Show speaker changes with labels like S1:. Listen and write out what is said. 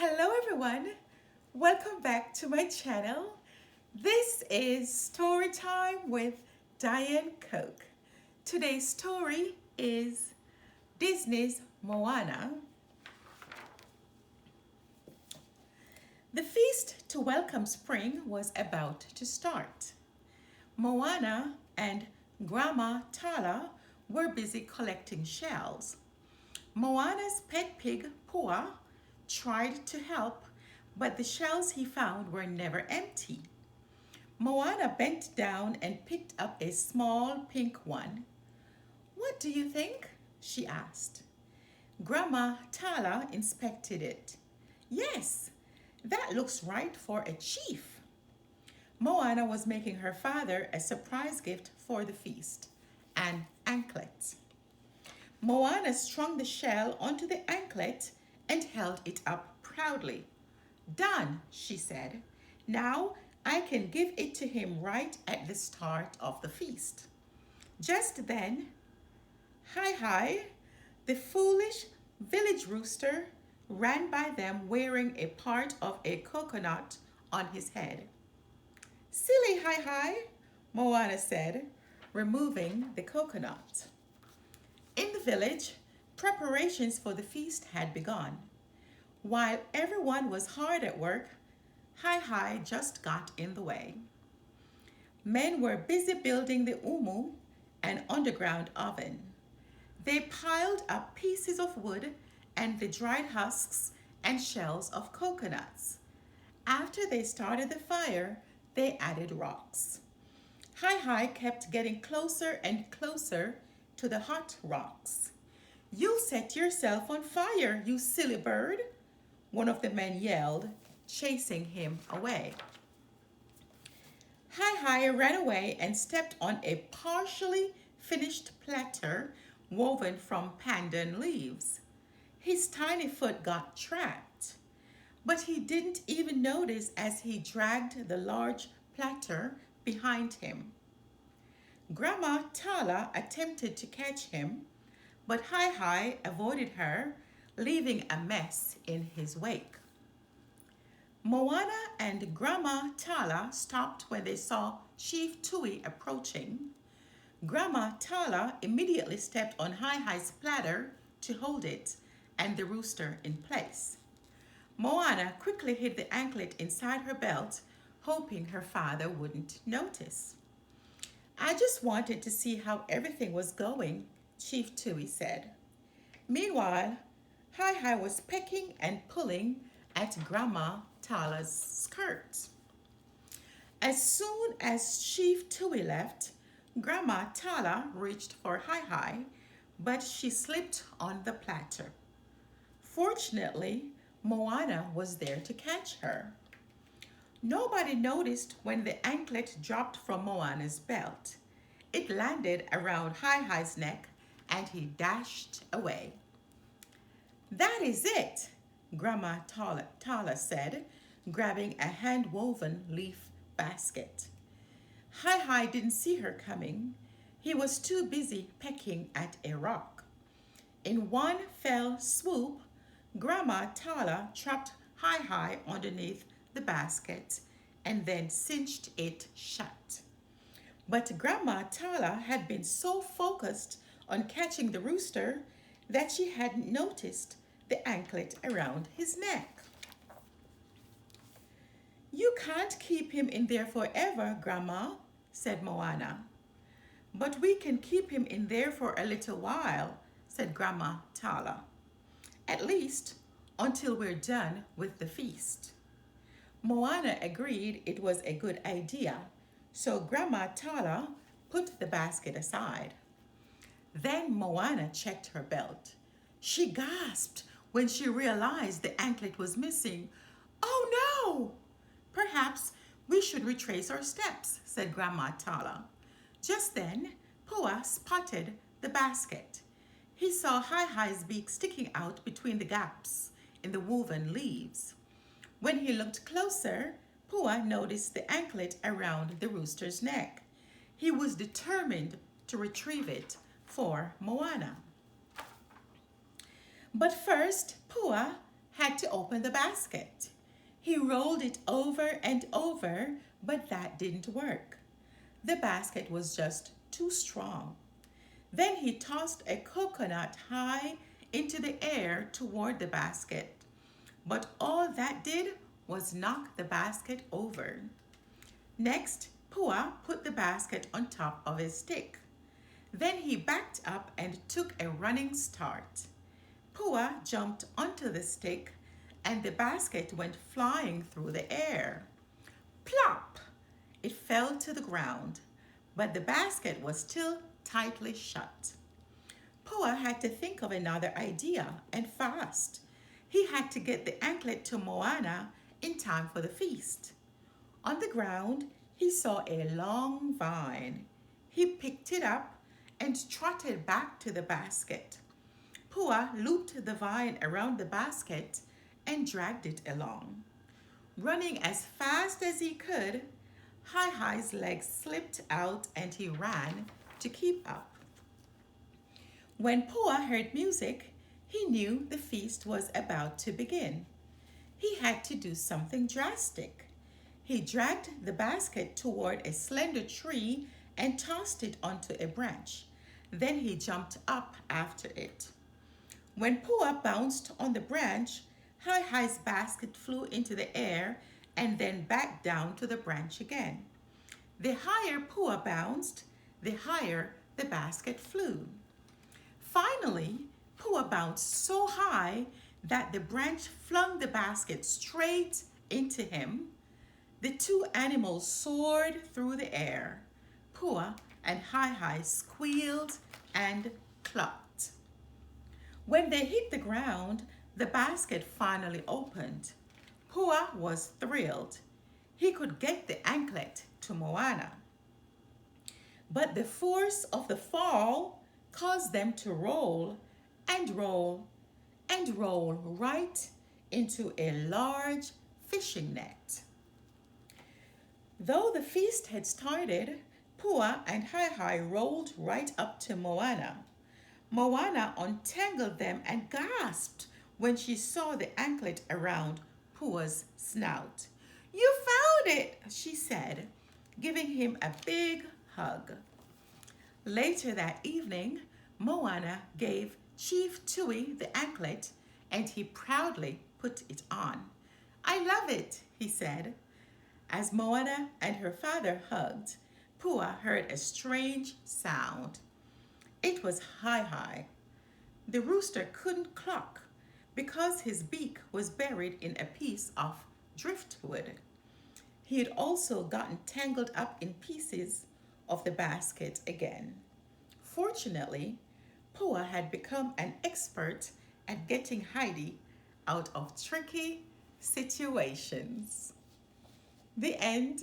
S1: Hello everyone, welcome back to my channel. This is Story Time with Dianne Coke. Today's story is Disney's Moana. The feast to welcome spring was about to start. Moana and Grandma Tala were busy collecting shells. Moana's pet pig, PUA, tried to help, but the shells he found were never empty. Moana bent down and picked up a small pink one. "What do you think?" she asked. Grandma Tala inspected it. "Yes, that looks right for a chief." Moana was making her father a surprise gift for the feast, an anklet. Moana strung the shell onto the anklet and held it up proudly. "Done," she said. "Now I can give it to him right at the start of the feast." Just then, HeiHei, the foolish village rooster, ran by them wearing a part of a coconut on his head. "Silly HeiHei," Moana said, removing the coconut. In the village, preparations for the feast had begun. While everyone was hard at work, HeiHei just got in the way. Men were busy building the umu, an underground oven. They piled up pieces of wood and the dried husks and shells of coconuts. After they started the fire, they added rocks. HeiHei kept getting closer and closer to the hot rocks. "You'll set yourself on fire, you silly bird," one of the men yelled, chasing him away. HeiHei ran away and stepped on a partially finished platter woven from pandan leaves. His tiny foot got trapped, but he didn't even notice as he dragged the large platter behind him. Grandma Tala attempted to catch him, but HeiHei avoided her, leaving a mess in his wake. Moana and Grandma Tala stopped when they saw Chief Tui approaching. Grandma Tala immediately stepped on HeiHei's platter to hold it and the rooster in place. Moana quickly hid the anklet inside her belt, hoping her father wouldn't notice. "I just wanted to see how everything was going," Chief Tui said. Meanwhile, HeiHei was pecking and pulling at Grandma Tala's skirt. As soon as Chief Tui left, Grandma Tala reached for HeiHei, but she slipped on the platter. Fortunately, Moana was there to catch her. Nobody noticed when the anklet dropped from Moana's belt. It landed around HeiHei's neck and he dashed away. "That is it," Grandma Tala said, grabbing a hand-woven leaf basket. HeiHei didn't see her coming. He was too busy pecking at a rock. In one fell swoop, Grandma Tala trapped HeiHei underneath the basket and then cinched it shut. But Grandma Tala had been so focused on catching the rooster that she hadn't noticed the anklet around his neck. "You can't keep him in there forever, Grandma," said Moana. "But we can keep him in there for a little while," said Grandma Tala. "At least until we're done with the feast." Moana agreed it was a good idea, so Grandma Tala put the basket aside. Then Moana checked her belt. She gasped when she realized the anklet was missing. "Oh no!" "Perhaps we should retrace our steps," said Grandma Tala. Just then, PUA spotted the basket. He saw HeiHei's beak sticking out between the gaps in the woven leaves. When he looked closer, PUA noticed the anklet around the rooster's neck. He was determined to retrieve it for Moana. But first, PUA had had to open the basket. He rolled it over and over, but that didn't work. The basket was just too strong. Then he tossed a coconut high into the air toward the basket, but all that did was knock the basket over. Next, Pua put the basket on top of his stick. Then he backed up and took a running start. Pua jumped onto the stick and the basket went flying through the air. Plop! It fell to the ground, but the basket was still tightly shut. Pua had to think of another idea, and fast. He had to get the anklet to Moana in time for the feast. On the ground, he saw a long vine. He picked it up and trotted back to the basket. Pua looped the vine around the basket and dragged it along. Running as fast as he could, HeiHei's legs slipped out and he ran to keep up. When Pua heard music, he knew the feast was about to begin. He had to do something drastic. He dragged the basket toward a slender tree and tossed it onto a branch. Then he jumped up after it. When Pua bounced on the branch, HeiHei's basket flew into the air and then back down to the branch again. The higher Pua bounced, the higher the basket flew. Finally, Pua bounced so high that the branch flung the basket straight into him. The two animals soared through the air. Pua and HeiHei squealed and clucked. When they hit the ground, the basket finally opened. Pua was thrilled. He could get the anklet to Moana. But the force of the fall caused them to roll and roll and roll right into a large fishing net. Though the feast had started, Pua and HeiHei rolled right up to Moana. Moana untangled them and gasped when she saw the anklet around Pua's snout. "You found it," she said, giving him a big hug. Later that evening, Moana gave Chief Tui the anklet and he proudly put it on. "I love it," he said. As Moana and her father hugged, Pua heard a strange sound. It was HeiHei. The rooster couldn't cluck because his beak was buried in a piece of driftwood. He had also gotten tangled up in pieces of the basket again. Fortunately, Pua had become an expert at getting Heidi out of tricky situations. The end.